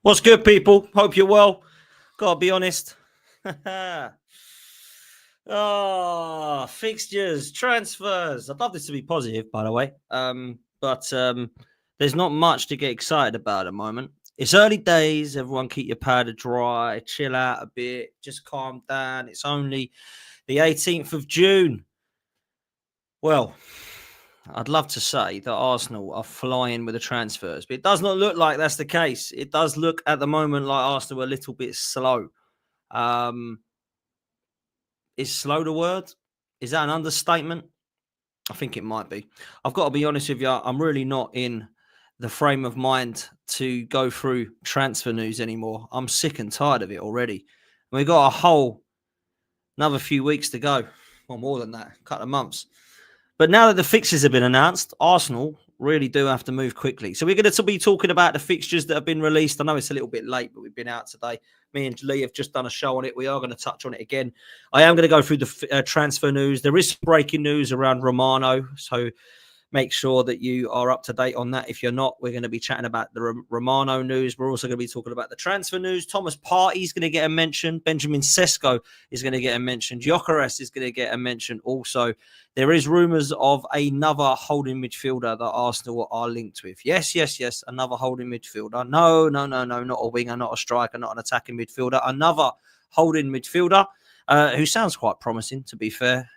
What's good, people? Hope you're well. Gotta be honest. Fixtures, transfers. I'd love this to be positive, by the way. But there's not much to get excited about at the moment. It's early days. Everyone keep your powder dry, chill out a bit, just calm down. It's only the 18th of June. Well, I'd love to say that Arsenal are flying with the transfers, but it does not look like that's the case. It does look at the moment like Arsenal are a little bit slow. Is slow the word? Is that an understatement? I think it might be. I've got to be honest with you. I'm really not in the frame of mind to go through transfer news anymore. I'm sick and tired of it already. We've got another few weeks to go, or more than that, a couple of months. But now that the fixtures have been announced, Arsenal really do have to move quickly. So we're going to be talking about the fixtures that have been released. I know it's a little bit late, but we've been out today. Me and Lee have just done a show on it. We are going to touch on it again. I am going to go through the transfer news. There is breaking news around Romano, so make sure that you are up to date on that. If you're not, we're going to be chatting about the Romano news. We're also going to be talking about the transfer news. Thomas Partey is going to get a mention. Benjamin Sesko is going to get a mention. Gyökeres is going to get a mention also. There is rumours of another holding midfielder that Arsenal are linked with. Yes, another holding midfielder. No, not a winger, not a striker, not an attacking midfielder. Another holding midfielder who sounds quite promising, to be fair.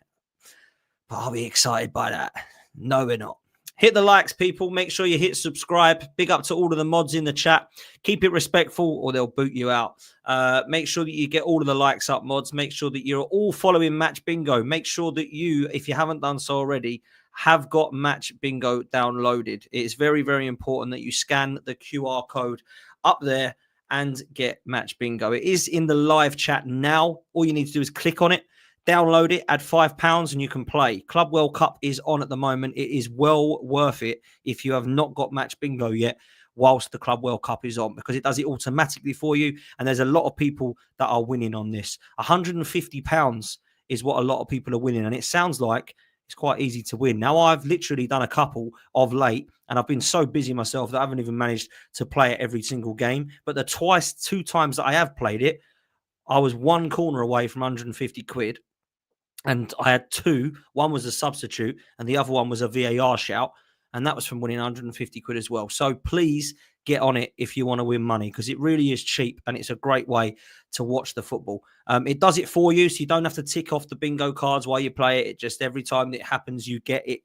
But I'll be excited by that. No, we're not. Hit the likes, people. Make sure you hit subscribe. Big up to all of the mods in the chat. Keep it respectful or they'll boot you out. Make sure that you get all of the likes up, mods. Make sure that you're all following Match Bingo. Make sure that you, if you haven't done so already, have got Match Bingo downloaded. It is very, very important that you scan the QR code up there and get Match Bingo. It is in the live chat now. All you need to do is click on it. Download it, add £5 and you can play. Club World Cup is on at the moment. It is well worth it if you have not got Match Bingo yet whilst the Club World Cup is on, because it does it automatically for you. And there's a lot of people that are winning on this. £150 is what a lot of people are winning. And it sounds like it's quite easy to win. Now, I've literally done a couple of late and I've been so busy myself that I haven't even managed to play it every single game. But the two times that I have played it, I was one corner away from 150 quid. And I had two. One was a substitute and the other one was a VAR shout. And that was from winning 150 quid as well. So please get on it if you want to win money, because it really is cheap and it's a great way to watch the football. It does it for you, so you don't have to tick off the bingo cards while you play it. It just, every time that it happens, you get it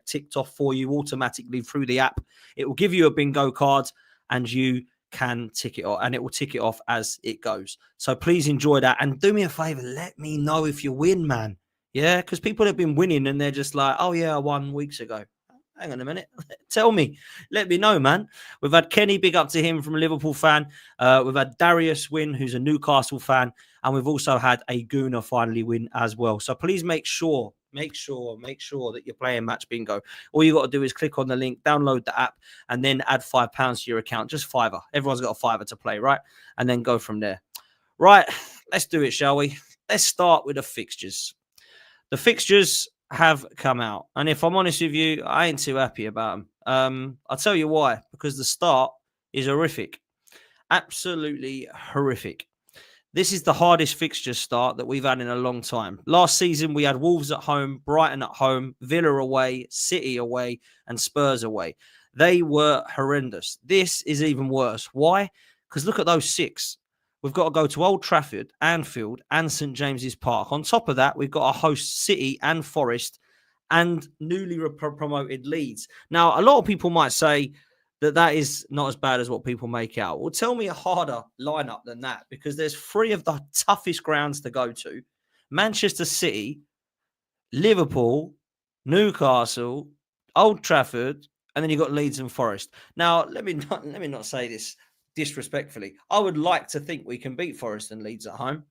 ticked off for you automatically through the app. It will give you a bingo card and you can tick it off, and it will tick it off as it goes. So please enjoy that. And do me a favor, let me know if you win, man. Yeah, because people have been winning and they're just like, oh, yeah, I won weeks ago. Hang on a minute. Tell me. Let me know, man. We've had Kenny, big up to him, from a Liverpool fan. We've had Darius win, who's a Newcastle fan. And we've also had a Gooner finally win as well. So please make sure that you're playing Match Bingo. All you got to do is click on the link, download the app, and then add £5 to your account. Just £5. Everyone's got a £5 to play, right? And then go from there. Right, let's do it, shall we? Let's start with the fixtures. The fixtures have come out. And if I'm honest with you, I ain't too happy about them. I'll tell you why. Because the start is horrific. Absolutely horrific. This is the hardest fixture start that we've had in a long time. Last season, we had Wolves at home, Brighton at home, Villa away, City away, and Spurs away. They were horrendous. This is even worse. Why? Because look at those six. We've got to go to Old Trafford, Anfield, and St James's Park. On top of that, we've got to host City and Forest and newly promoted Leeds. Now, a lot of people might say that is not as bad as what people make out. Well, tell me a harder lineup than that, because there's three of the toughest grounds to go to. Manchester City, Liverpool, Newcastle, Old Trafford, and then you've got Leeds and Forest. Now, let me not say this disrespectfully. I would like to think we can beat Forest and Leeds at home.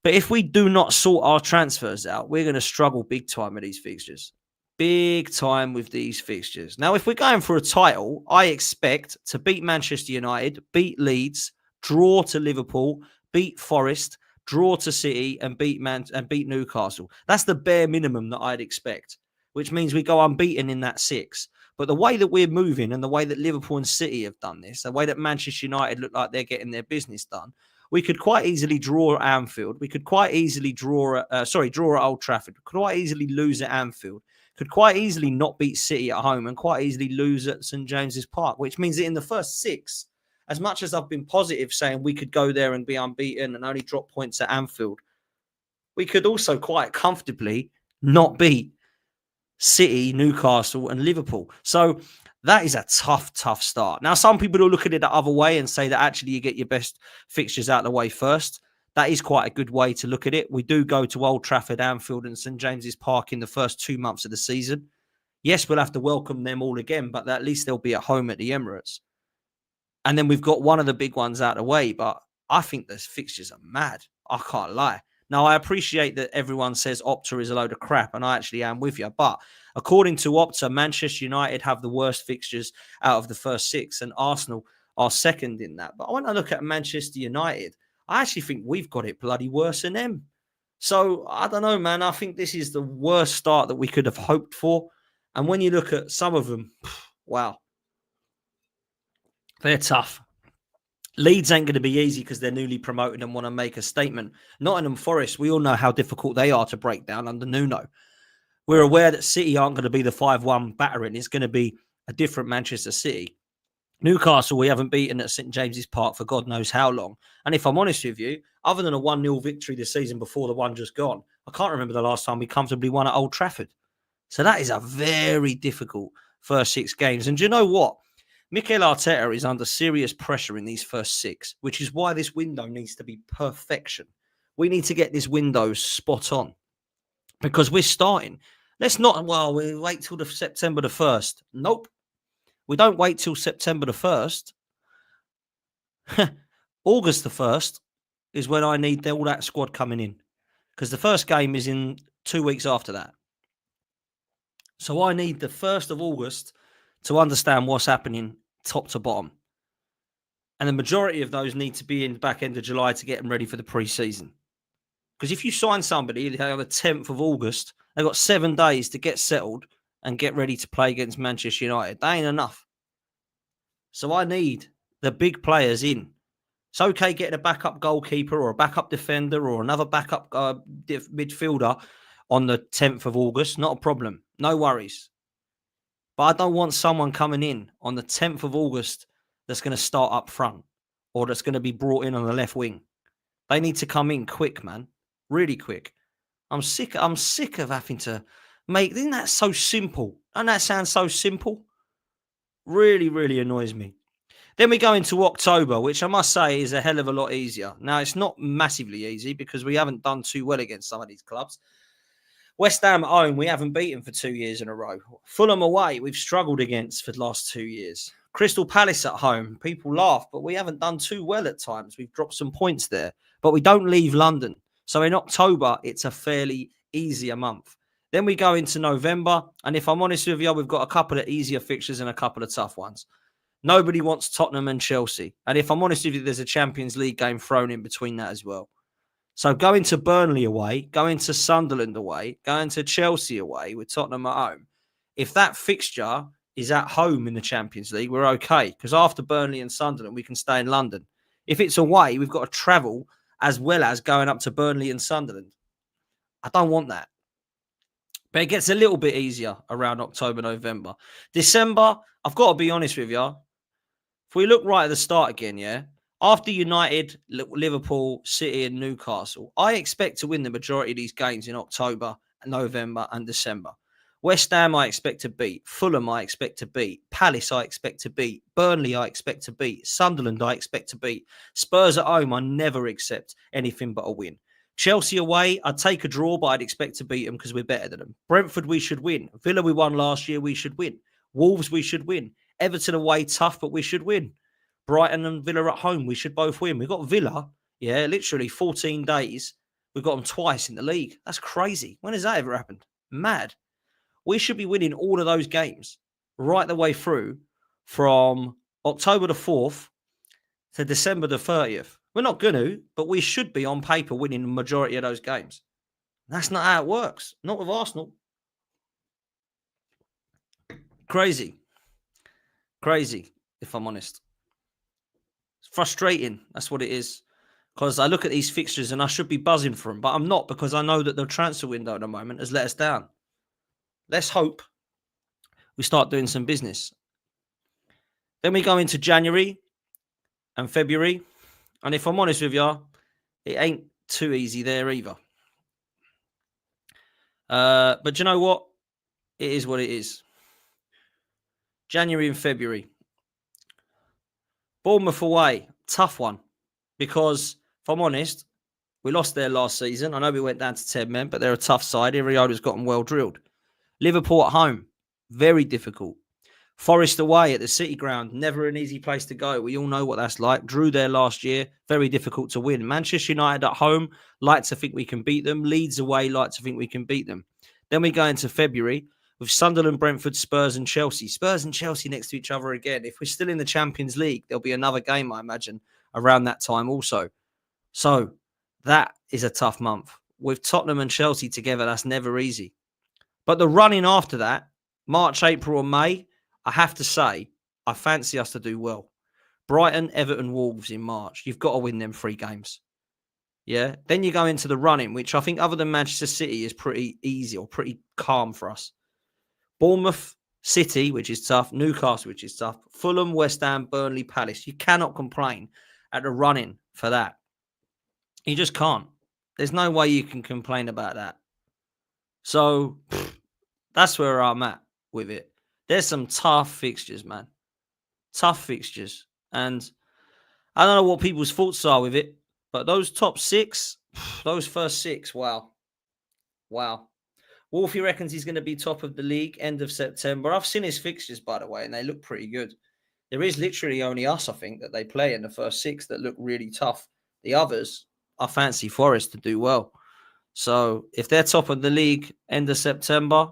But if we do not sort our transfers out, we're going to struggle big time with these fixtures. Big time with these fixtures. Now, if we're going for a title, I expect to beat Manchester United, beat Leeds, draw to Liverpool, beat Forest, draw to City, and beat Newcastle. That's the bare minimum that I'd expect, which means we go unbeaten in that six. But the way that we're moving and the way that Liverpool and City have done this, the way that Manchester United look like they're getting their business done, we could quite easily draw at Anfield. We could quite easily draw at Old Trafford. Could quite easily lose at Anfield. Could quite easily not beat City at home and quite easily lose at St James's Park, which means that in the first 6, as much as I've been positive saying we could go there and be unbeaten and only drop points at Anfield, we could also quite comfortably not beat City, Newcastle and Liverpool. So that is a tough start. Now, some people will look at it the other way and say that actually you get your best fixtures out of the way first. That is quite a good way to look at it. We do go to Old Trafford, Anfield and St James's Park in the first 2 months of the season. Yes, we'll have to welcome them all again, but at least they'll be at home at the Emirates. And then we've got one of the big ones out of the way, but I think the fixtures are mad. I can't lie. Now, I appreciate that everyone says Opta is a load of crap, and I actually am with you. But according to Opta, Manchester United have the worst fixtures out of the first 6, and Arsenal are second in that. But when I look at Manchester United, I actually think we've got it bloody worse than them. So, I don't know, man. I think this is the worst start that we could have hoped for. And when you look at some of them, wow, they're tough. Leeds ain't going to be easy because they're newly promoted and want to make a statement. Nottingham Forest, we all know how difficult they are to break down under Nuno. We're aware that City aren't going to be the 5-1 battering. It's going to be a different Manchester City. Newcastle, we haven't beaten at St James's Park for God knows how long. And if I'm honest with you, other than a 1-0 victory this season before the one just gone, I can't remember the last time we comfortably won at Old Trafford. So that is a very difficult first 6 games. And do you know what? Mikel Arteta is under serious pressure in these first 6, which is why this window needs to be perfection. We need to get this window spot on because we're starting. Let's not, we wait till September the 1st. Nope. We don't wait till September the 1st. August the 1st is when I need all that squad coming in because the first game is in 2 weeks after that. So I need the 1st of August to understand what's happening top to bottom. And the majority of those need to be in the back end of July to get them ready for the pre-season. Because if you sign somebody on the 10th of August, they've got 7 days to get settled and get ready to play against Manchester United. That ain't enough. So I need the big players in. It's okay getting a backup goalkeeper or a backup defender or another backup midfielder on the 10th of August. Not a problem. No worries. But I don't want someone coming in on the 10th of August that's going to start up front or that's going to be brought in on the left wing. They need to come in quick, man. Really quick. I'm sick of having to isn't that so simple? Doesn't that sound so simple? Really, really annoys me. Then we go into October, which I must say is a hell of a lot easier. Now, it's not massively easy because we haven't done too well against some of these clubs. West Ham at home, we haven't beaten for 2 years in a row. Fulham away, we've struggled against for the last 2 years. Crystal Palace at home, people laugh, but we haven't done too well at times. We've dropped some points there, but we don't leave London. So in October, it's a fairly easier month. Then we go into November, and if I'm honest with you, we've got a couple of easier fixtures and a couple of tough ones. Nobody wants Tottenham and Chelsea. And if I'm honest with you, there's a Champions League game thrown in between that as well. So going to Burnley away, going to Sunderland away, going to Chelsea away with Tottenham at home. If that fixture is at home in the Champions League, we're okay. Because after Burnley and Sunderland, we can stay in London. If it's away, we've got to travel as well as going up to Burnley and Sunderland. I don't want that. But it gets a little bit easier around October, November. December, I've got to be honest with you. If we look right at the start again, yeah, after United, Liverpool, City and Newcastle, I expect to win the majority of these games in October, November and December. West Ham, I expect to beat. Fulham, I expect to beat. Palace, I expect to beat. Burnley, I expect to beat. Sunderland, I expect to beat. Spurs at home, I never accept anything but a win. Chelsea away, I'd take a draw, but I'd expect to beat them because we're better than them. Brentford, we should win. Villa, we won last year, we should win. Wolves, we should win. Everton away, tough, but we should win. Brighton and Villa at home, we should both win. We've got Villa, literally 14 days. We've got them twice in the league. That's crazy. When has that ever happened? Mad. We should be winning all of those games right the way through from October the 4th to December the 30th. We're not going to, but we should be on paper winning the majority of those games. That's not how it works. Not with Arsenal. Crazy. Crazy, if I'm honest. It's frustrating. That's what it is. Because I look at these fixtures and I should be buzzing for them, but I'm not, because I know that the transfer window at the moment has let us down. Let's hope we start doing some business. Then we go into January and February. And if I'm honest with you, it ain't too easy there either. But you know what? It is what it is. January and February. Bournemouth away. Tough one. Because, if I'm honest, we lost there last season. I know we went down to 10 men, but they're a tough side. Iriola's got them well drilled. Liverpool at home. Very difficult. Forest away at the City Ground. Never an easy place to go. We all know what that's like. Drew there last year. Very difficult to win. Manchester United at home. Like to think we can beat them. Leeds away. Like to think we can beat them. Then we go into February with Sunderland, Brentford, Spurs and Chelsea. Spurs and Chelsea next to each other again. If we're still in the Champions League, there'll be another game, I imagine, around that time also. So that is a tough month. With Tottenham and Chelsea together, that's never easy. But the running after that, March, April and May, I have to say, I fancy us to do well. Brighton, Everton, Wolves in March. You've got to win them 3 games. Yeah. Then you go into the running, which I think other than Manchester City is pretty easy or pretty calm for us. Bournemouth, City, which is tough. Newcastle, which is tough. Fulham, West Ham, Burnley, Palace. You cannot complain at the running for that. You just can't. There's no way you can complain about that. So that's where I'm at with it. There's some tough fixtures, man. Tough fixtures. And I don't know what people's thoughts are with it, but those top 6, those first 6, wow. Wow. Wolfie reckons he's going to be top of the league end of September. I've seen his fixtures, by the way, and they look pretty good. There is literally only us, I think, that they play in the first 6 that look really tough. The others, I fancy Forest to do well. So if they're top of the league end of September,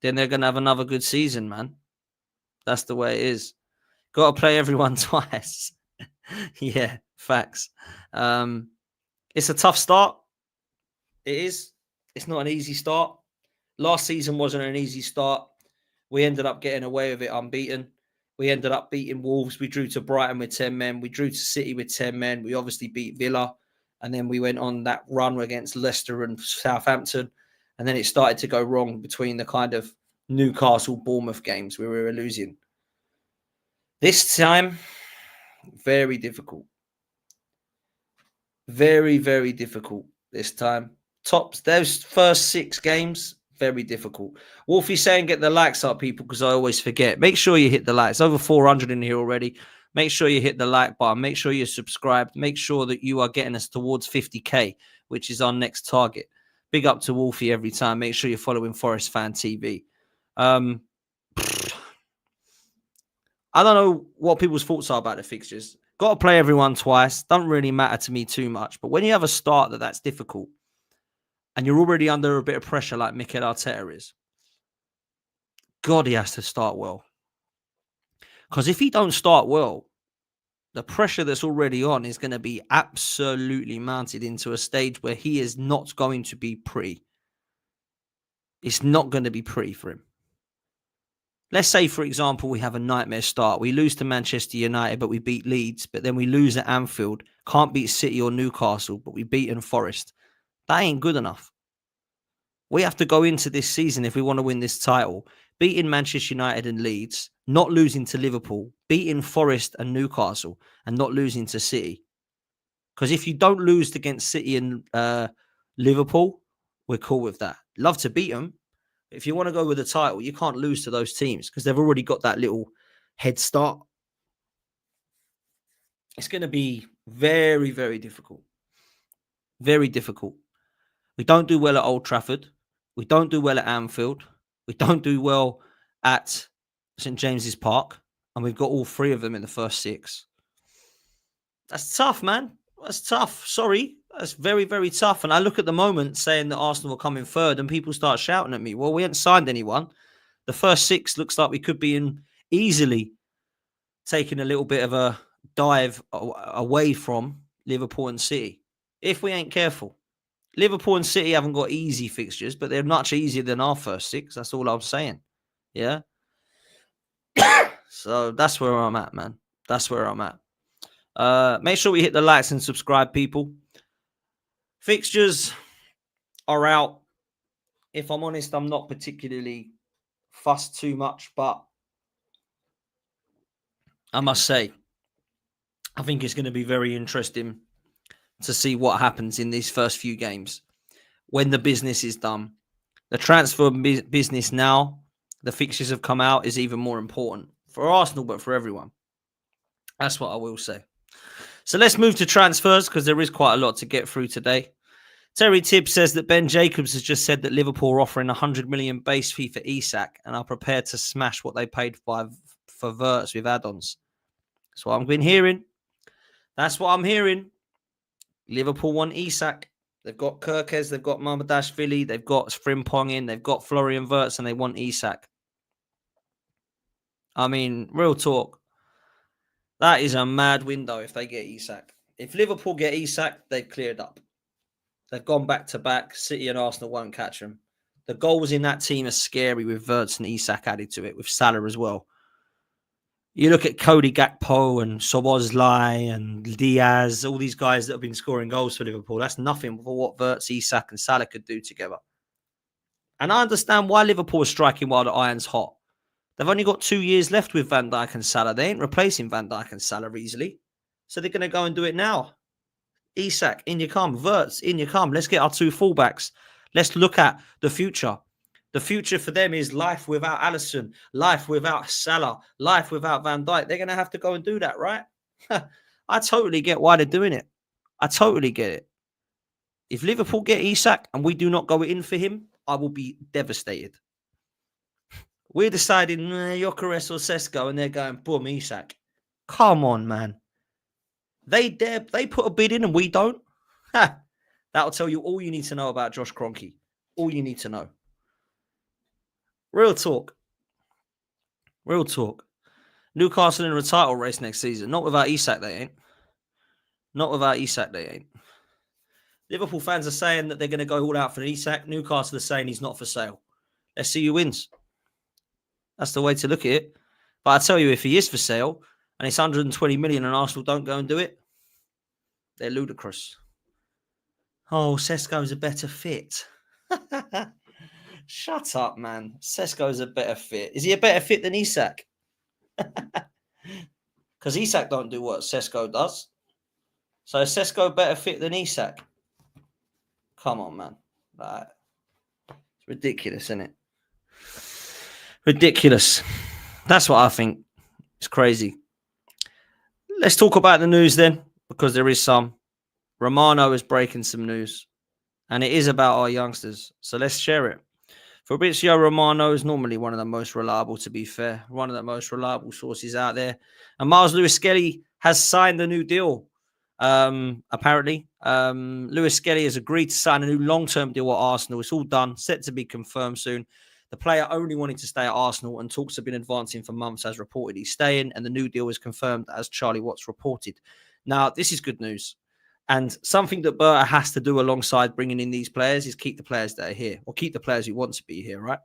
then they're going to have another good season, man. That's the way it is. Got to play everyone twice. Yeah, facts. It's a tough start. It is. It's not an easy start. Last season wasn't an easy start. We ended up getting away with it unbeaten. We ended up beating Wolves. We drew to Brighton with 10 men. We drew to City with 10 men. We obviously beat Villa. And then we went on that run against Leicester and Southampton. And then it started to go wrong between the kind of Newcastle, Bournemouth games where we were losing. This time, very difficult. Very, very difficult this time. Those first 6 games, very difficult. Wolfie's saying get the likes up, people, because I always forget. Make sure you hit the likes. Over 400 in here already. Make sure you hit the like button. Make sure you're subscribed. Make sure that you are getting us towards 50k, which is our next target. Big up to Wolfie every time. Make sure you're following Forest Fan TV. I don't know what people's thoughts are about the fixtures. Got to play everyone twice. Doesn't really matter to me too much. But when you have a start that's difficult and you're already under a bit of pressure like Mikel Arteta is, God, he has to start well. Because if he don't start well, the pressure that's already on is going to be absolutely mounted into a stage where he is not going to be pretty. It's not going to be pretty for him. Let's say, for example, we have a nightmare start. We lose to Manchester United, but we beat Leeds. But then we lose at Anfield. Can't beat City or Newcastle, but we beat Forest. That ain't good enough. We have to go into this season, if we want to win this title, beating Manchester United and Leeds, not losing to Liverpool, beating Forest and Newcastle, and not losing to City. Because if you don't lose against City and Liverpool, we're cool with that. Love to beat them. If you want to go with the title, you can't lose to those teams because they've already got that little head start. It's going to be very, very difficult. Very difficult. We don't do well at Old Trafford. We don't do well at Anfield. We don't do well at St. James's Park. And we've got all 3 of them in the first 6. That's tough, man. That's tough. Sorry. That's very, very tough. And I look at the moment saying that Arsenal will come in 3rd and people start shouting at me. Well, we haven't signed anyone. The first 6 looks like we could be in easily taking a little bit of a dive away from Liverpool and City. If we ain't careful. Liverpool and City haven't got easy fixtures, but they're much easier than our first 6. That's all I'm saying. Yeah. So that's where I'm at, man. That's where I'm at. Make sure we hit the likes and subscribe, people. Fixtures are out. If I'm honest, I'm not particularly fussed too much, but I must say, I think it's going to be very interesting to see what happens in these first few games when the business is done. The transfer business now, the fixtures have come out, is even more important for Arsenal, but for everyone. That's what I will say. So let's move to transfers because there is quite a lot to get through today. Terry Tibbs says that Ben Jacobs has just said that Liverpool are offering 100 million base fee for Isak and are prepared to smash what they paid for Wirtz with add-ons. That's what I've been hearing. That's what I'm hearing. Liverpool want Isak. They've got Kirkes, they've got Mamadashvili, they've got Frimpong in, they've got Florian Wirtz, and they want Isak. I mean, real talk. That is a mad window if they get Isak. If Liverpool get Isak, they've cleared up. They've gone back to back. City and Arsenal won't catch them. The goals in that team are scary with Wirtz and Isak added to it, with Salah as well. You look at Cody Gakpo and Szoboszlai and Diaz, all these guys that have been scoring goals for Liverpool. That's nothing for what Wirtz, Isak and Salah could do together. And I understand why Liverpool is striking while the iron's hot. They've only got 2 years left with Van Dijk and Salah. They ain't replacing Van Dijk and Salah easily. So they're going to go and do it now. Isak, in you come. Wirtz, in you come. Let's get our two fullbacks. Let's look at the future. The future for them is life without Alisson, life without Salah, life without Van Dijk. They're going to have to go and do that, right? I totally get why they're doing it. I totally get it. If Liverpool get Isak and we do not go in for him, I will be devastated. We're deciding Gyökeres or Sesko, and they're going, boom, Isak. Come on, man. They put a bid in and we don't. That'll tell you all you need to know about Josh Kroenke. All you need to know. Real talk. Real talk. Newcastle in a title race next season. Not without Isak, they ain't. Not without Isak, they ain't. Liverpool fans are saying that they're going to go all out for Isak. Newcastle are saying he's not for sale. Let's see who wins. That's the way to look at it. But I tell you, if he is for sale and it's 120 million and Arsenal don't go and do it, they're ludicrous. Oh, Sesko's a better fit. Shut up, man. Sesko's a better fit. Is he a better fit than Isak? Because Isak don't do what Sesko does. So is Sesko better fit than Isak? Come on, man. It's ridiculous, isn't it? Ridiculous. That's what I think. It's crazy. Let's talk about the news then, because there is some. Romano is breaking some news, and it is about our youngsters. So let's share it. Fabrizio Romano is normally one of the most reliable, to be fair, one of the most reliable sources out there. And Miles Lewis-Skelly has signed a new deal. Apparently, Lewis-Skelly has agreed to sign a new long-term deal at Arsenal. It's all done, set to be confirmed soon. The player only wanted to stay at Arsenal, and talks have been advancing for months as reported he's staying, and the new deal is confirmed as Charlie Watts reported. Now, this is good news. And something that Berta has to do alongside bringing in these players is keep the players that are here, or keep the players who want to be here, right?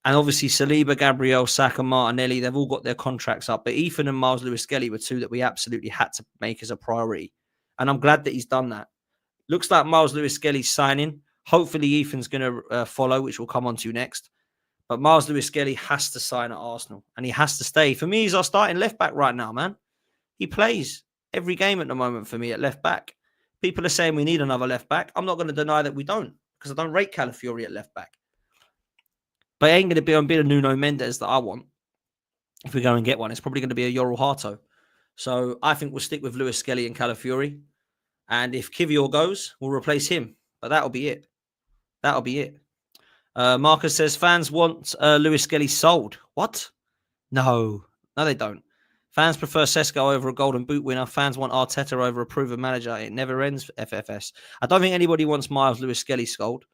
And obviously, Saliba, Gabriel, Saka, Martinelli, they've all got their contracts up. But Ethan and Miles Lewis-Skelly were two that we absolutely had to make as a priority. And I'm glad that he's done that. Looks like Miles Lewis-Skelly's signing. Hopefully, Ethan's going to follow, which we'll come on to next. But Miles Lewis-Skelly has to sign at Arsenal, and he has to stay. For me, he's our starting left-back right now, man. He plays every game at the moment for me at left-back. People are saying we need another left-back. I'm not going to deny that we don't, because I don't rate Calafiori at left-back. But it ain't going to be a Nuno Mendes that I want. If we go and get one, it's probably going to be a Yoral Hato. So I think we'll stick with Lewis-Skelly and Calafiori. And if Kivior goes, we'll replace him. But that'll be it. That'll be it. Marcus says fans want Lewis-Skelly sold. What? No, they don't. Fans prefer Sesko over a Golden Boot winner. Fans want Arteta over a proven manager. It never ends, FFS. I don't think anybody wants Miles Lewis-Skelly sold.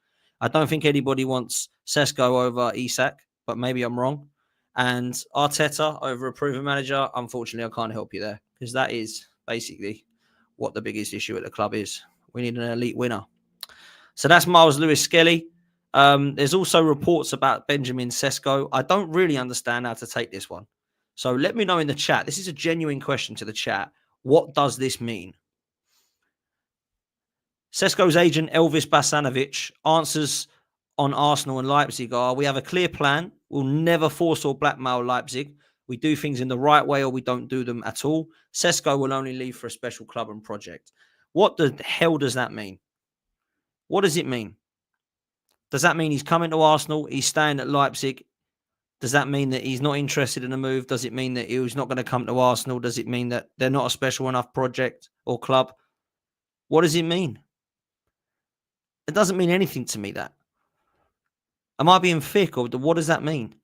I don't think anybody wants Sesko over Isak, but maybe I'm wrong. And Arteta over a proven manager, unfortunately, I can't help you there, because that is basically what the biggest issue at the club is. We need an elite winner. So that's Miles Lewis-Skelly. There's also reports about Benjamin Sesko. I don't really understand how to take this one. So let me know in the chat. This is a genuine question to the chat. What does this mean? Sesko's agent, Elvis Basanovic, answers on Arsenal and Leipzig are, we have a clear plan. We'll never force or blackmail Leipzig. We do things in the right way or we don't do them at all. Sesko will only leave for a special club and project. What the hell does that mean? What does it mean? Does that mean he's coming to Arsenal? He's staying at Leipzig? Does that mean that he's not interested in a move? Does it mean that he's not going to come to Arsenal? Does it mean that they're not a special enough project or club? What does it mean? It doesn't mean anything to me, that. Am I being thick, or what does that mean?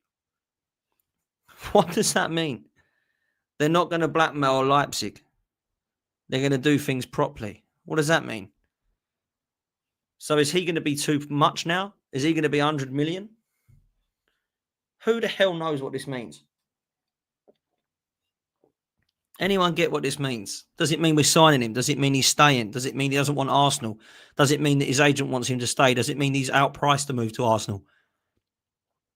What does that mean? They're not going to blackmail Leipzig. They're going to do things properly. What does that mean? So is he going to be too much now? Is he going to be 100 million? Who the hell knows what this means? Anyone get what this means? Does it mean we're signing him? Does it mean he's staying? Does it mean he doesn't want Arsenal? Does it mean that his agent wants him to stay? Does it mean he's outpriced to move to Arsenal?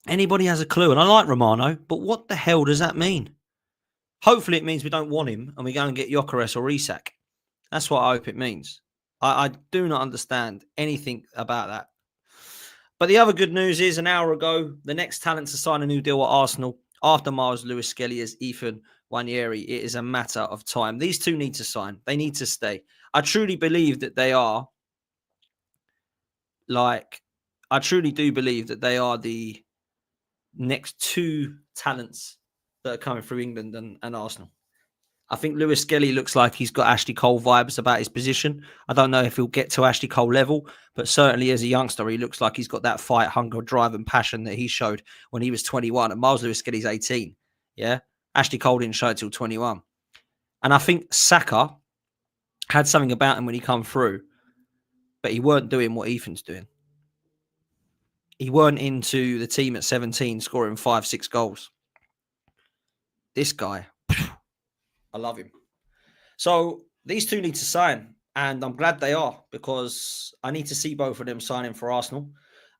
Anybody has a clue? And I like Romano, but what the hell does that mean? Hopefully it means we don't want him and we go and get Gyökeres or Isak. That's what I hope it means. I do not understand anything about that. But the other good news is, an hour ago, the next talent to sign a new deal at Arsenal after Miles Lewis-Skelly is Ethan Nwaneri. It is a matter of time. These two need to sign. They need to stay. I truly believe that they are I truly do believe that they are the next two talents that are coming through England and Arsenal. I think Lewis-Skelly looks like he's got Ashley Cole vibes about his position. I don't know if he'll get to Ashley Cole level, but certainly as a youngster, he looks like he's got that fight, hunger, drive and passion that he showed when he was 21. And Miles Lewis-Skelly's 18. Yeah. Ashley Cole didn't show it till 21. And I think Saka had something about him when he come through, but he weren't doing what Ethan's doing. He weren't into the team at 17 scoring 5-6 goals. This guy, I love him. So these two need to sign, and I'm glad they are, because I need to see both of them signing for Arsenal.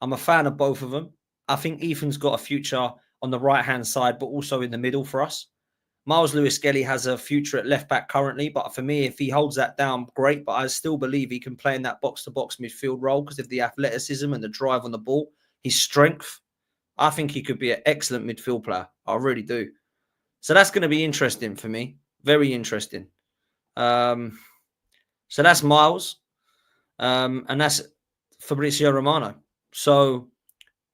I'm a fan of both of them. I think Ethan's got a future on the right-hand side, but also in the middle for us. Miles Lewis-Skelly has a future at left-back currently, but for me, if he holds that down, great. But I still believe he can play in that box-to-box midfield role because of the athleticism and the drive on the ball, his strength. I think he could be an excellent midfield player. I really do. So that's going to be interesting for me. Very interesting. So that's Miles. And that's Fabrizio Romano. So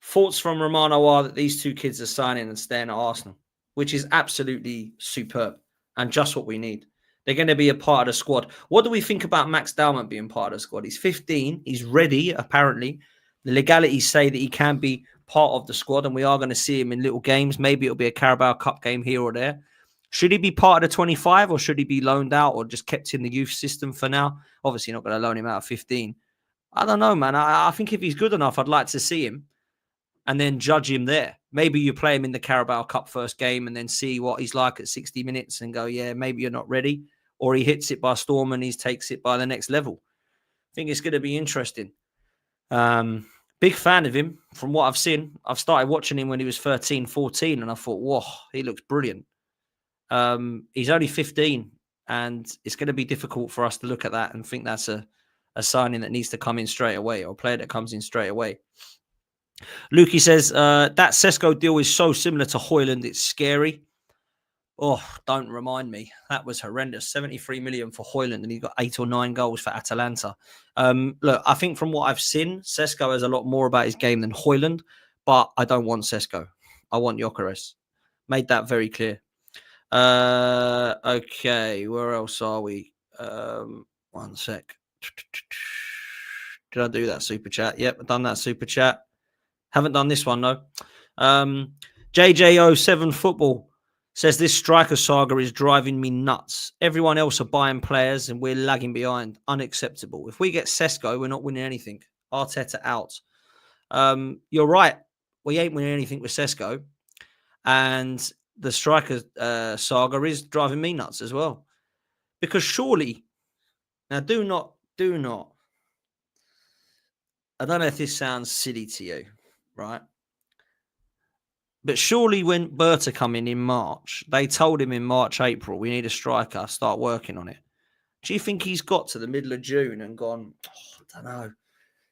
thoughts from Romano are that these two kids are signing and staying at Arsenal, which is absolutely superb and just what we need. They're going to be a part of the squad. What do we think about Max Dalman being part of the squad? He's 15. He's ready, apparently. The legalities say that he can be part of the squad, and we are going to see him in little games. Maybe it'll be a Carabao Cup game here or there. Should he be part of the 25, or should he be loaned out or just kept in the youth system for now? Obviously, not going to loan him out at 15. I don't know, man. I think if he's good enough, I'd like to see him and then judge him there. Maybe you play him in the Carabao Cup first game and then see what he's like at 60 minutes and go, yeah, maybe you're not ready. Or he hits it by storm and he takes it by the next level. I think it's going to be interesting. Big fan of him from what I've seen. I've started watching him when he was 13, 14, and I thought, whoa, he looks brilliant. He's only 15, and it's going to be difficult for us to look at that and think that's a signing that needs to come in straight away, or a player that comes in straight away. Lukey says, that Sesko deal is so similar to Højlund, it's scary. Oh, don't remind me. That was horrendous. 73 million for Højlund, and he got 8 or 9 goals for Atalanta. Look, I think from what I've seen, Sesko has a lot more about his game than Højlund, but I don't want Sesko. I want Gyökeres. Made that very clear. Okay, where else are we? One sec. Did I do that super chat? Yep, I've done that super chat. Haven't done this one, though. JJ07 Football says, this striker saga is driving me nuts. Everyone else are buying players and we're lagging behind. Unacceptable. If we get Sesko, we're not winning anything. Arteta out. You're right. We ain't winning anything with Sesko. And the striker saga is driving me nuts as well. Because surely, now do not, I don't know if this sounds silly to you, right? But surely when Berta come in March, they told him in March, April, we need a striker, start working on it. Do you think he's got to the middle of June and gone, I don't know,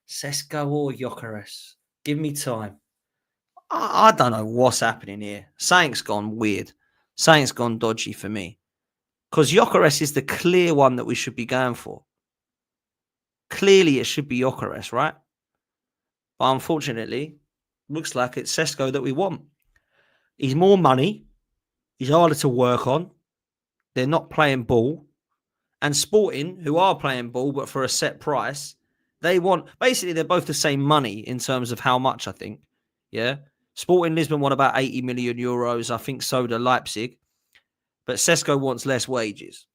Sesko or Gyökeres? Give me time. I don't know what's happening here. Something's gone weird. Something's gone dodgy for me. Because Gyökeres is the clear one that we should be going for. Clearly, it should be Gyökeres, right? But unfortunately, looks like it's Sesko that we want. He's more money. He's harder to work on. They're not playing ball. And Sporting, who are playing ball, but for a set price, they want... Basically, they're both the same money in terms of how much, I think. Yeah? Sporting Lisbon want about 80 million euros. I think so do Leipzig. But Sesko wants less wages.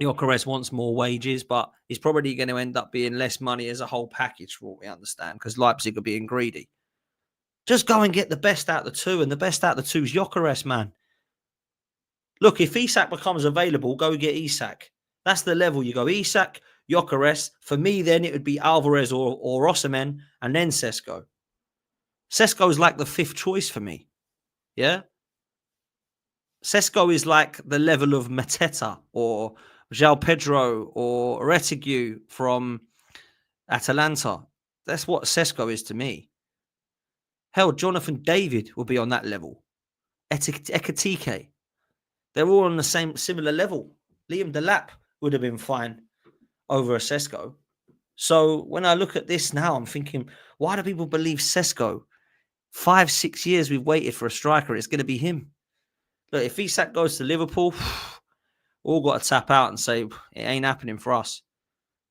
Gyökeres wants more wages, but he's probably going to end up being less money as a whole package, for what we understand, because Leipzig are being greedy. Just go and get the best out of the two, and the best out of the two is Gyökeres, man. Look, if Isak becomes available, go get Isak. That's the level you go. Isak, Gyökeres. For me, then it would be Alvarez or Osimhen, and then Sesko. Sesko is like the fifth choice for me. Yeah? Sesko is like the level of Mateta or João Pedro or Retigui from Atalanta. That's what Sesko is to me. Hell, Jonathan David will be on that level. Ekatike. They're all on the same similar level. Liam Delap would have been fine over a Sesko. So when I look at this now, I'm thinking, why do people believe Sesko? 5-6 years we've waited for a striker. It's going to be him. Look, if Isak goes to Liverpool, all got to tap out and say, it ain't happening for us.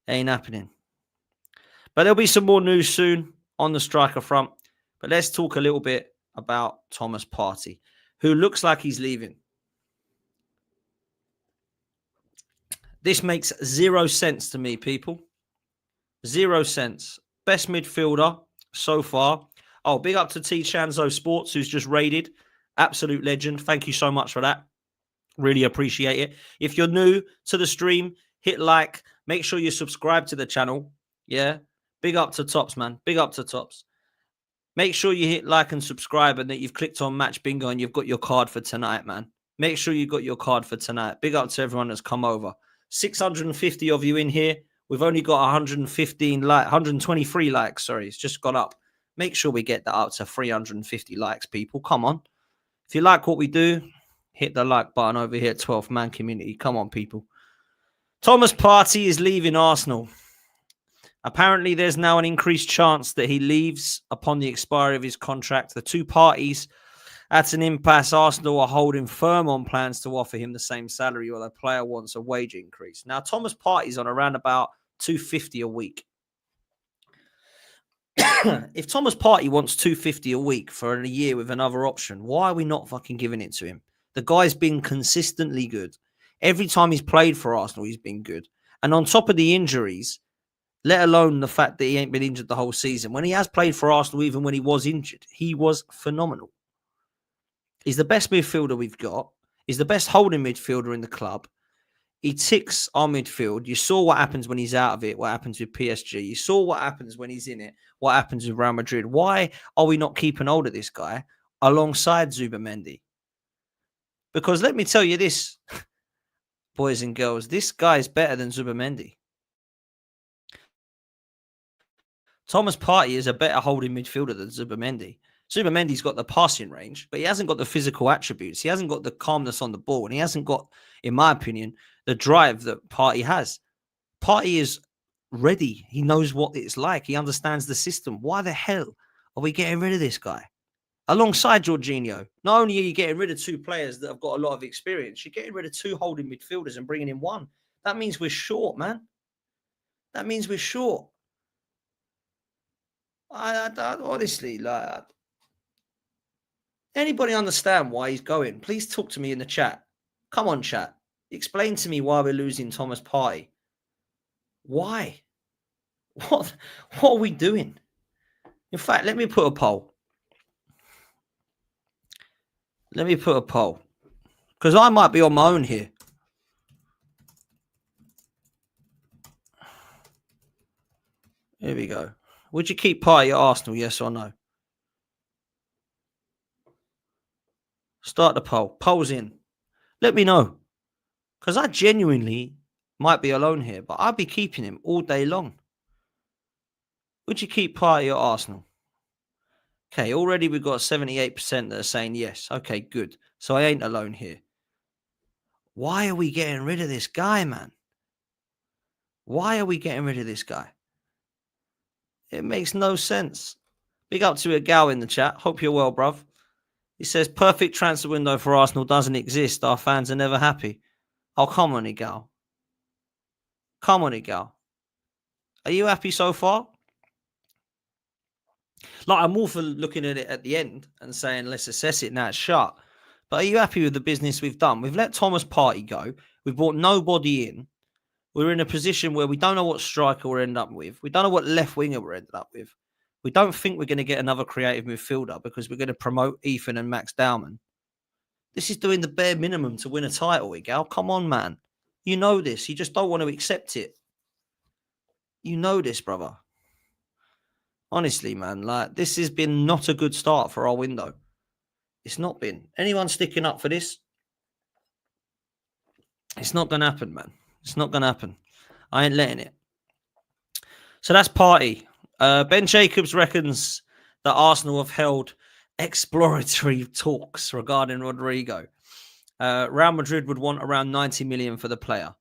It ain't happening. But there'll be some more news soon on the striker front. But let's talk a little bit about Thomas Partey, who looks like he's leaving. This makes 0 sense to me, people. 0 sense. Best midfielder so far. Oh, big up to T Chanzo Sports, who's just raided. Absolute legend. Thank you so much for that. Really appreciate it. If you're new to the stream, hit like. Make sure you subscribe to the channel. Yeah. Big up to Tops, man. Big up to Tops. Make sure you hit like and subscribe and that you've clicked on Match Bingo and you've got your card for tonight, man. Make sure you got your card for tonight. Big up to everyone that's come over. 650 of you in here. We've only got 123 likes. Sorry, it's just gone up. Make sure we get that up to 350 likes, people. Come on. If you like what we do, hit the like button over here at 12th Man Community. Come on, people. Thomas Partey is leaving Arsenal. Apparently, there's now an increased chance that he leaves upon the expiry of his contract. The two parties at an impasse. Arsenal are holding firm on plans to offer him the same salary, while the player wants a wage increase. Now, Thomas Partey's on around about 250 a week. If Thomas Partey wants 250 a week for a year with another option, why are we not fucking giving it to him? The guy's been consistently good. Every time he's played for Arsenal, he's been good. And on top of the injuries, let alone the fact that he ain't been injured the whole season, when he has played for Arsenal, even when he was injured, he was phenomenal. He's the best midfielder we've got. He's the best holding midfielder in the club. He ticks our midfield. You saw what happens when he's out of it, what happens with PSG. You saw what happens when he's in it, what happens with Real Madrid. Why are we not keeping hold of this guy alongside Zubimendi? Because let me tell you this, boys and girls, this guy is better than Zubimendi. Thomas Partey is a better holding midfielder than Zubimendi. Zubimendi's got the passing range, but he hasn't got the physical attributes. He hasn't got the calmness on the ball, and he hasn't got, in my opinion, the drive that Partey has. Partey is ready. He knows what it's like. He understands the system. Why the hell are we getting rid of this guy? Alongside Jorginho, not only are you getting rid of two players that have got a lot of experience, you're getting rid of two holding midfielders and bringing in one. That means we're short, man. That means we're short. I honestly, like, anybody understand why he's going? Please talk to me in the chat. Come on, chat. Explain to me why we're losing Thomas Partey. Why? What are we doing? In fact, let me put a poll. Because I might be on my own here. Here we go. Would you keep Partey at Arsenal, yes or no? Start the poll. Poll's in. Let me know. Because I genuinely might be alone here, but I'd be keeping him all day long. Would you keep Partey at Arsenal? Okay, already we've got 78% that are saying yes. Okay, good. So I ain't alone here. Why are we getting rid of this guy, man? Why are we getting rid of this guy? It makes no sense. Big up to a gal in the chat. Hope you're well, bruv. He says, perfect transfer window for Arsenal doesn't exist. Our fans are never happy. Oh, come on, Igal. Come on, Igal. Are you happy so far? Like, I'm all for looking at it at the end and saying, let's assess it now it's shut. But are you happy with the business we've done? We've let Thomas Partey go. We've brought nobody in. We're in a position where we don't know what striker we're end up with. We don't know what left winger we're ended up with. We don't think we're going to get another creative midfielder because we're going to promote Ethan and Max Dowman. This is doing the bare minimum to win a title, Igal. Come on, man. You know this. You just don't want to accept it. You know this, brother. Honestly, man, like, this has been not a good start for our window. It's not been. Anyone sticking up for this? It's not going to happen, man. It's not going to happen. I ain't letting it. So that's Partey. Ben Jacobs reckons that Arsenal have held exploratory talks regarding Rodrygo. Real Madrid would want around 90 million for the player.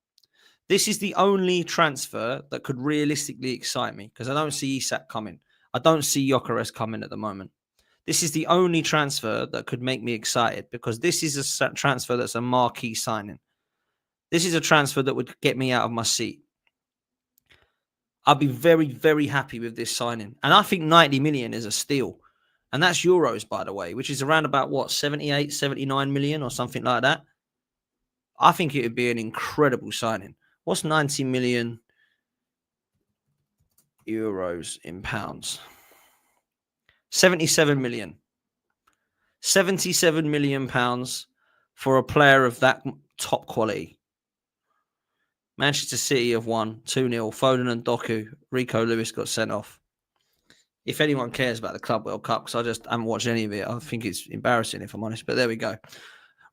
This is the only transfer that could realistically excite me because I don't see Isak coming. I don't see Gyökeres coming at the moment. This is the only transfer that could make me excited because this is a transfer that's a marquee signing. This is a transfer that would get me out of my seat. I'd be very, very happy with this signing. And I think 90 million is a steal. And that's euros, by the way, which is around about, what, 78, 79 million or something like that. I think it would be an incredible signing. What's 90 million euros in pounds? 77 million. 77 million pounds for a player of that top quality. Manchester City have won 2-0. Foden and Doku. Rico Lewis got sent off. If anyone cares about the Club World Cup, because I just haven't watched any of it, I think it's embarrassing, if I'm honest. But there we go.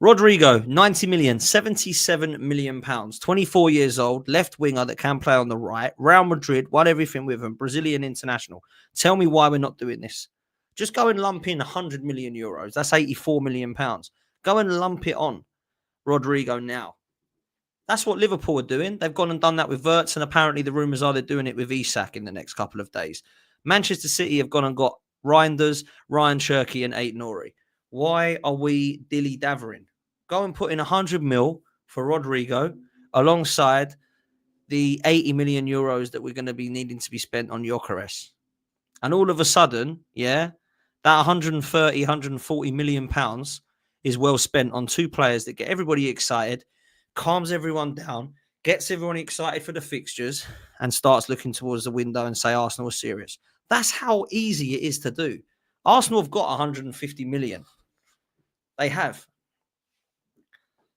Rodrygo, 90 million, 77 million pounds. 24 years old, left winger that can play on the right. Real Madrid won everything with him. Brazilian international. Tell me why we're not doing this. Just go and lump in 100 million euros. That's 84 million pounds. Go and lump it on Rodrygo now. That's what Liverpool are doing. They've gone and done that with Wirtz, and apparently the rumours are they're doing it with Isak in the next couple of days. Manchester City have gone and got Reinders, Ryan Cherky, and Aït-Nouri. Why are we dilly-davering? Go and put in 100 mil for Rodrygo alongside the 80 million euros that we're going to be needing to be spent on Gyökeres. And all of a sudden, yeah, that 130, 140 million pounds is well spent on two players that get everybody excited, calms everyone down, gets everyone excited for the fixtures, and starts looking towards the window and say Arsenal are serious. That's how easy it is to do. Arsenal have got 150 million. They have.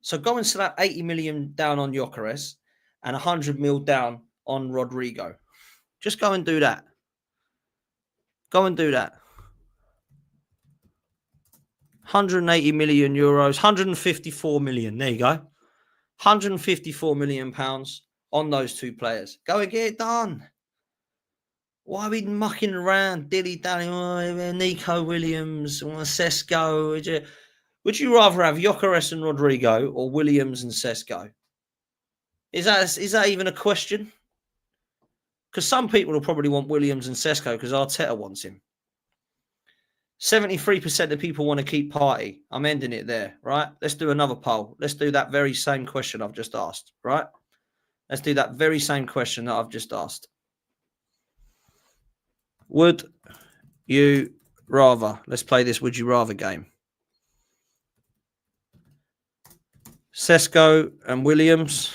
So go and slap 80 million down on Gyökeres and 100 mil down on Rodrygo. Just go and do that. Go and do that. 180 million euros, 154 million. There you go. 154 million pounds on those two players. Go and get it done. Why are we mucking around, dilly-dally, Nico Williams, Sesko? Would you rather have Gyökeres and Rodrygo or Williams and Sesko? Is that even a question? Because some people will probably want Williams and Sesko because Arteta wants him. 73% of people want to keep Partey. I'm ending it there, right? Let's do another poll. Let's do that very same question I've just asked, right? Let's do that very same question that I've just asked. Would you rather? Let's play this would you rather game. Sesko and Williams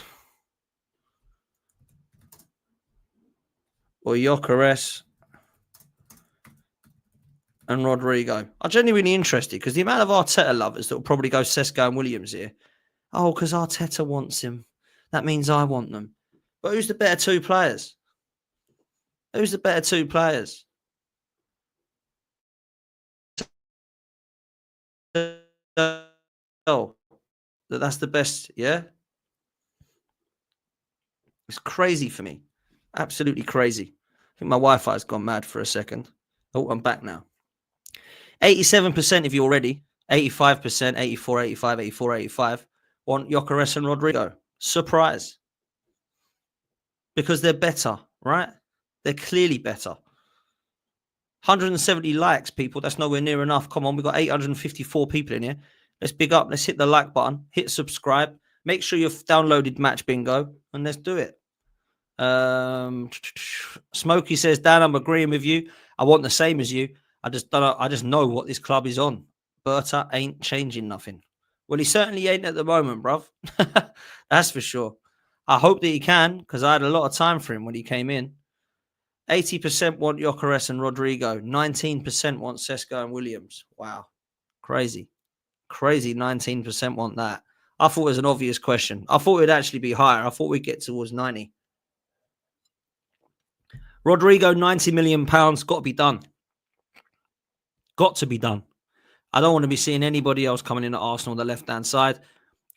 or Gyökeres and Rodrygo. I'm genuinely interested because the amount of Arteta lovers that will probably go Sesko and Williams here. Oh, because Arteta wants him. That means I want them. But who's the better two players? Who's the better two players? That's the best, yeah? It's crazy for me. Absolutely crazy. I think my Wi-Fi's gone mad for a second. Oh, I'm back now. 87% if you're ready. 85%, 84, 85, 84, 85 want Gyökeres and Rodrygo. Surprise. Because they're better, right? They're clearly better. 170 likes, people. That's nowhere near enough. Come on, we've got 854 people in here. Let's big up. Let's hit the like button. Hit subscribe. Make sure you've downloaded Match Bingo, and let's do it. Smokey says, Dan, I'm agreeing with you. I want the same as you. I just know what this club is on. Berta ain't changing nothing. Well, he certainly ain't at the moment, bruv. That's for sure. I hope that he can, because I had a lot of time for him when he came in. 80% want Gyökeres and Rodrygo. 19% want Sesko and Williams. Wow. Crazy. 19% want that. I thought it was an obvious question. I thought it'd actually be higher. I thought we'd get towards 90. Rodrygo, £90 million. Got to be done. Got to be done. I don't want to be seeing anybody else coming in at Arsenal on the left-hand side.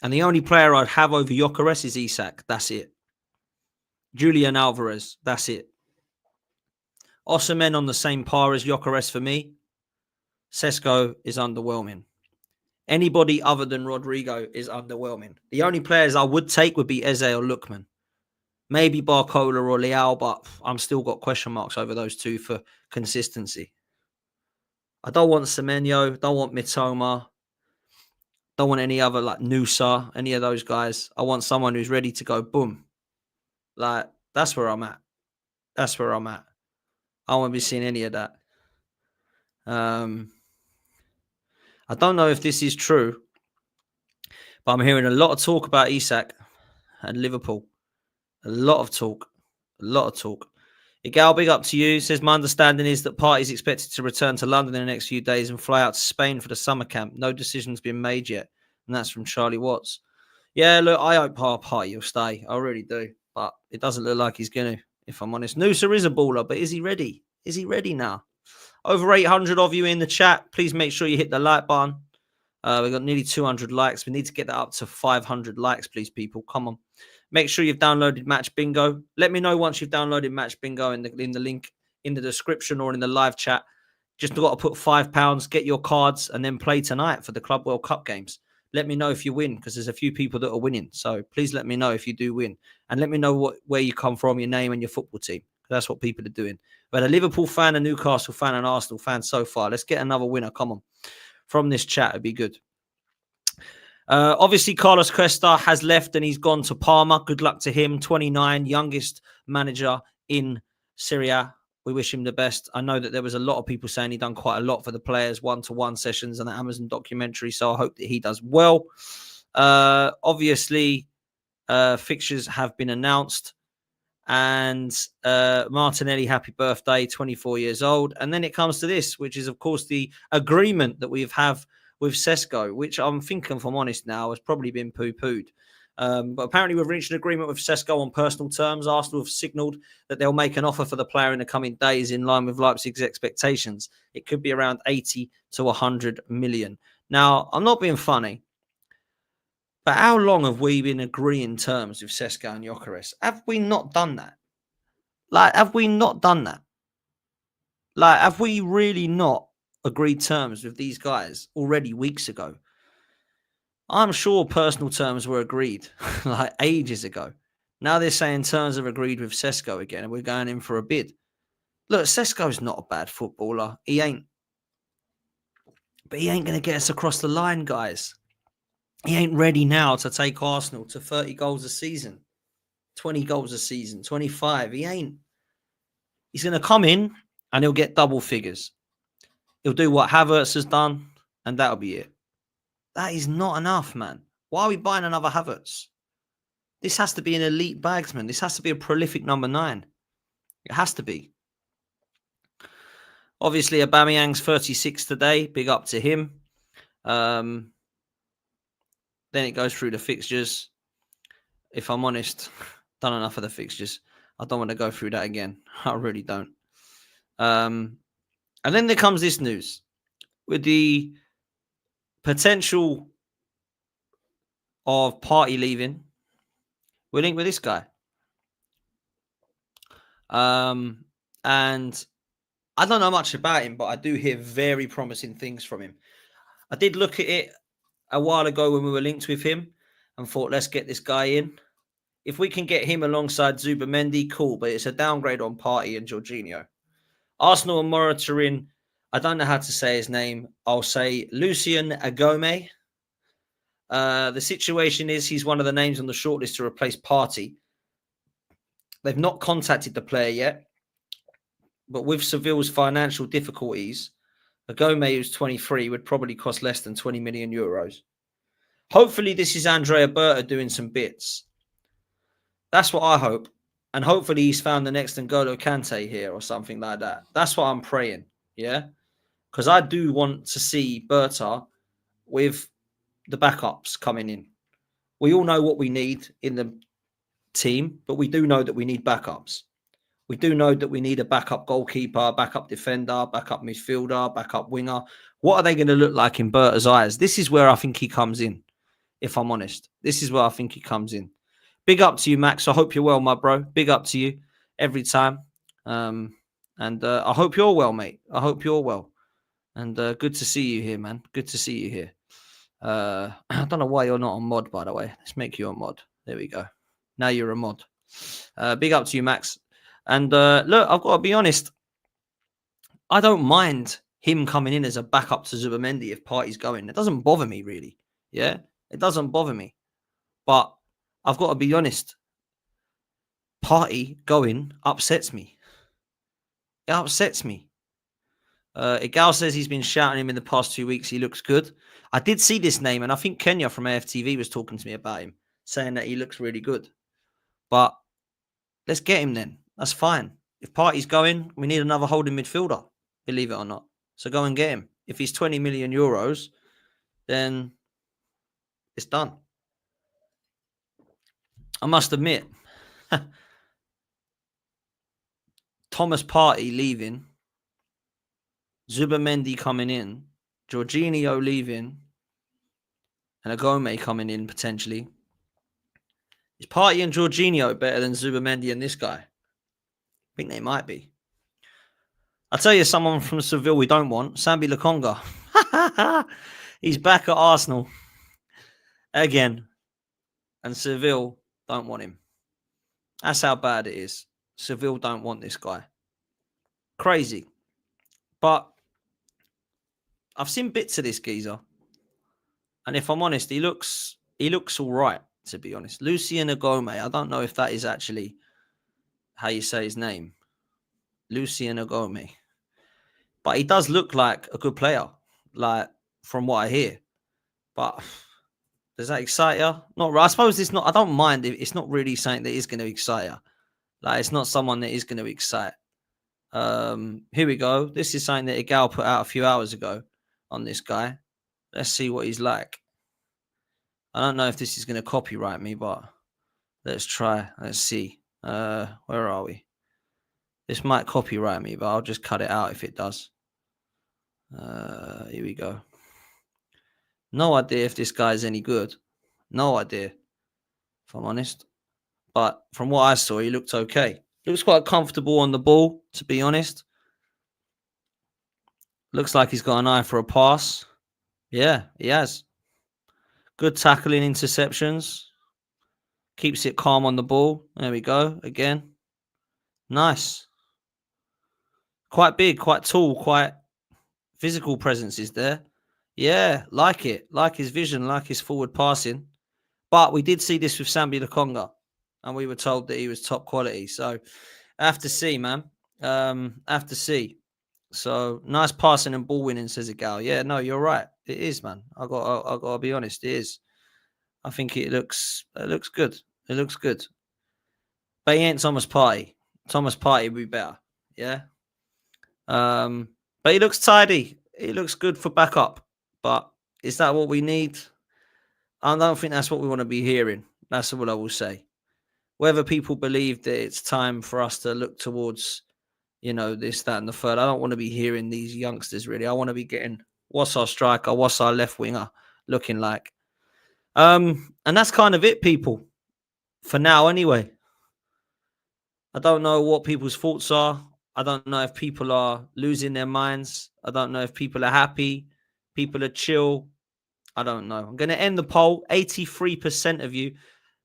And the only player I'd have over Gyökeres is Isak. That's it. Julian Alvarez. That's it. Osimhen on the same par as Gyökeres for me. Sesko is underwhelming. Anybody other than Rodrygo is underwhelming. The only players I would take would be Eze or Lookman. Maybe Barcola or Leao, but I'm still got question marks over those two for consistency. I don't want Semenyo, don't want Mitoma, don't want any other like Nusa, any of those guys. I want someone who's ready to go boom. Like, that's where I'm at. That's where I'm at. I don't want to be seeing any of that. I don't know if this is true, but I'm hearing a lot of talk about Isak and Liverpool. A lot of talk. Igal, big up to you. Says, my understanding is that Partey is expected to return to London in the next few days and fly out to Spain for the summer camp. No decision's been made yet. And that's from Charlie Watts. Yeah, look, I hope Partey will stay. I really do. But it doesn't look like he's going to, if I'm honest. Noosa is a baller, but is he ready? Is he ready now? Over 800 of you in the chat. Please make sure you hit the like button. We've got nearly 200 likes. We need to get that up to 500 likes, please, people. Come on. Make sure you've downloaded Match Bingo. Let me know once you've downloaded Match Bingo in the link in the description or in the live chat. Just got to put £5, get your cards, and then play tonight for the Club World Cup games. Let me know if you win, because there's a few people that are winning. So please let me know if you do win. And let me know where you come from, your name and your football team. That's what people are doing. We had a Liverpool fan, a Newcastle fan, and Arsenal fan so far. Let's get another winner. Come on. From this chat, it'd be good. Obviously, Carlos Cuesta has left and he's gone to Parma. Good luck to him. 29, youngest manager in Serie A. We wish him the best. I know that there was a lot of people saying he done quite a lot for the players, one-to-one sessions and the Amazon documentary. So I hope that he does well. Obviously, fixtures have been announced. And Martinelli, happy birthday, 24 years old. And then it comes to this, which is, of course, the agreement that we have with Sesko, which I'm thinking, if I'm honest now, has probably been poo-pooed. But apparently we've reached an agreement with Sesko on personal terms. Arsenal have signalled that they'll make an offer for the player in the coming days in line with Leipzig's expectations. It could be around 80 to 100 million. Now, I'm not being funny, but how long have we been agreeing terms with Sesko and Gyökeres? Have we not done that? Have we not done that? Have we really not agreed terms with these guys already weeks ago? I'm sure personal terms were agreed ages ago. Now they're saying terms are agreed with Sesko again and we're going in for a bid. Look, Sesko's not a bad footballer. He ain't. But he ain't going to get us across the line, guys. He ain't ready now to take Arsenal to 30 goals a season, 20 goals a season, 25. He ain't. He's going to come in and he'll get double figures. He'll do what Havertz has done, and that'll be it. That is not enough, man. Why are we buying another Havertz? This has to be an elite bagsman. This has to be a prolific number 9. It has to be. Obviously, Aubameyang's 36 today. Big up to him. Then it goes through the fixtures. If I'm honest, done enough of the fixtures. I don't want to go through that again. I really don't. And then there comes this news with the potential of Partey leaving, we're linked with this guy. And I don't know much about him, but I do hear very promising things from him. I did look at it a while ago when we were linked with him and thought, let's get this guy in. If we can get him alongside Zubamendi, cool, but it's a downgrade on Partey and Jorginho. Arsenal are monitoring, I don't know how to say his name. I'll say Lucien Agome. The situation is he's one of the names on the shortlist to replace Partey. They've not contacted the player yet, but with Seville's financial difficulties, Agome, who's 23, would probably cost less than 20 million euros. Hopefully, this is Andrea Berta doing some bits. That's what I hope. And hopefully he's found the next N'Golo Kante here or something like that. That's what I'm praying, yeah? Because I do want to see Berta with the backups coming in. We all know what we need in the team, but we do know that we need backups. We do know that we need a backup goalkeeper, backup defender, backup midfielder, backup winger. What are they going to look like in Berta's eyes? This is where I think he comes in, if I'm honest. This is where I think he comes in. Big up to you, Max. I hope you're well, my bro. Big up to you every time. And I hope you're well, mate. I hope you're well. And good to see you here, man. Good to see you here. I don't know why you're not on mod, by the way. Let's make you a mod. There we go. Now you're a mod. Big up to you, Max. And look, I've got to be honest. I don't mind him coming in as a backup to Zubamendi if Partey's going. It doesn't bother me, really. Yeah? It doesn't bother me. But I've got to be honest. Partey going upsets me. It upsets me. Igal says he's been shouting him in the past 2 weeks. He looks good. I did see this name, and I think Kenya from AFTV was talking to me about him, saying that he looks really good. But let's get him then. That's fine. If Partey's going, we need another holding midfielder, believe it or not. So go and get him. If he's 20 million euros, then it's done. I must admit, Thomas Partey leaving, Zubamendi coming in, Jorginho leaving, and Agome coming in potentially. Is Partey and Jorginho better than Zubamendi and this guy? I think they might be. I'll tell you someone from Seville we don't want. Sambi Lokonga. He's back at Arsenal again. And Seville don't want him. That's how bad it is. Seville don't want this guy. Crazy. But I've seen bits of this geezer. And if I'm honest, he looks all right, to be honest. Lucien Agome. I don't know if that is actually how you say his name. Lucien Agome. But he does look like a good player, like from what I hear. But does that excite you? Not. I suppose it's not. I don't mind if it's not really something that is going to excite you. Like it's not someone that is going to excite. Here we go. This is something that Igal put out a few hours ago on this guy. Let's see what he's like. I don't know if this is going to copyright me, but let's try. Let's see. Where are we? This might copyright me, but I'll just cut it out if it does. Here we go. No idea if this guy's any good. No idea, if I'm honest. But from what I saw, he looked okay. Looks quite comfortable on the ball, to be honest. Looks like he's got an eye for a pass. Yeah, he has. Good tackling, interceptions. Keeps it calm on the ball. There we go. Again. Nice. Quite big, quite tall, quite physical presence is there. Yeah, like it. Like his vision, like his forward passing. But we did see this with Sambi Lokonga. And we were told that he was top quality. So, I have to see, man. Have to see. So, nice passing and ball winning, says Igal. Yeah, no, you're right. It is, man. I got to be honest. It is. I think it looks good. It looks good. But he ain't Thomas Partey. Thomas Partey would be better. Yeah. But he looks tidy. He looks good for backup. But is that what we need? I don't think that's what we want to be hearing. That's what I will say. Whether people believe that it's time for us to look towards, this, that, and the third, I don't want to be hearing these youngsters, really. I want to be getting what's our striker, what's our left winger looking like. And that's kind of it, people. For now, anyway. I don't know what people's thoughts are. I don't know if people are losing their minds. I don't know if people are happy. People are chill. I don't know. I'm going to end the poll. 83% of you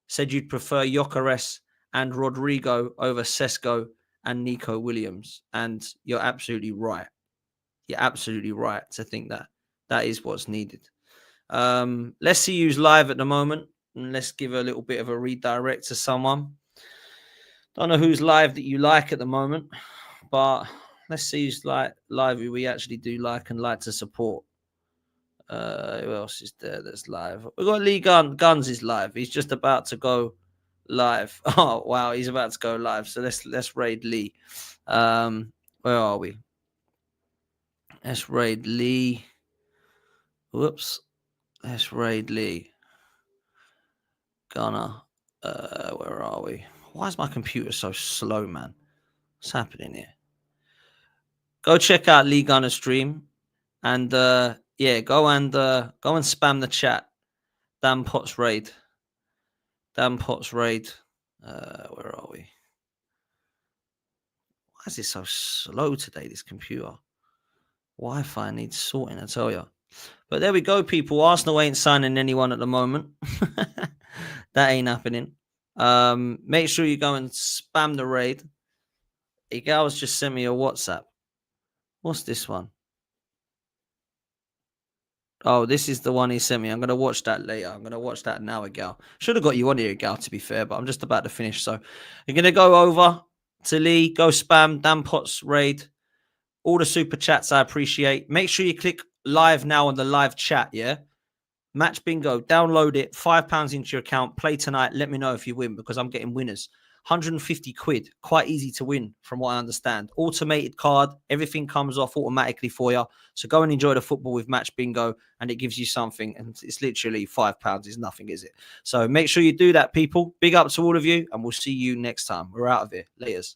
said you'd prefer Gyökeres and Rodrygo over Sesko and Nico Williams. And you're absolutely right. You're absolutely right to think that. That is what's needed. Let's see who's live at the moment. And let's give a little bit of a redirect to someone. Don't know who's live that you like at the moment, but let's see who's live who we actually do like and like to support. Who else is there that's live? We've got Lee Guns is live. He's just about to go live. Oh wow, he's about to go live. So let's raid Lee. Where are we? Let's raid Lee. Whoops. Let's raid Lee. Gunner. Where are we? Why is my computer so slow, man? What's happening here? Go check out Lee Gunner's stream. And yeah, go and spam the chat. Dan Potts raid. Dan Potts raid. Where are we? Why is it so slow today, this computer? Wi-Fi needs sorting, I tell you. But there we go, people. Arsenal ain't signing anyone at the moment. That ain't happening. Make sure you go and spam the raid. Igal's just sent me a WhatsApp. What's this one? Oh, this is the one he sent me. I'm going to watch that later. I'm going to watch that now, Igal. Should have got you on here, Igal, to be fair, but I'm just about to finish. So you're going to go over to Lee, go spam Dan Potts raid. All the super chats I appreciate. Make sure you click live now on the live chat, yeah? Match Bingo, download it, £5 into your account, play tonight. Let me know if you win because I'm getting winners. 150 quid, quite easy to win from what I understand. Automated card, everything comes off automatically for you. So go and enjoy the football with Match Bingo and it gives you something. And it's literally £5 is nothing, is it? So make sure you do that, people. Big up to all of you and we'll see you next time. We're out of here. Laters.